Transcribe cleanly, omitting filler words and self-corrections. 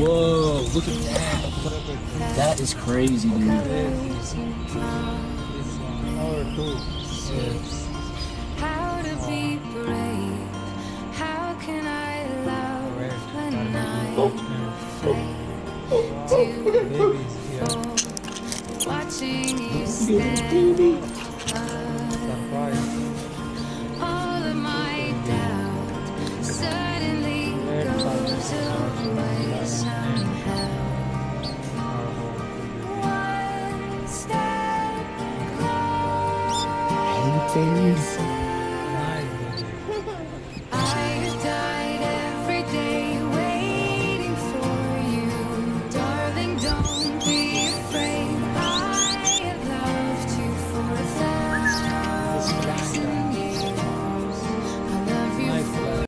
Whoa, look at that. That is crazy, dude. Or two. How to be brave? How can I love when I'm afraid to Babies here. fall? Watching you stand Surprise. all of my doubt suddenly goes away.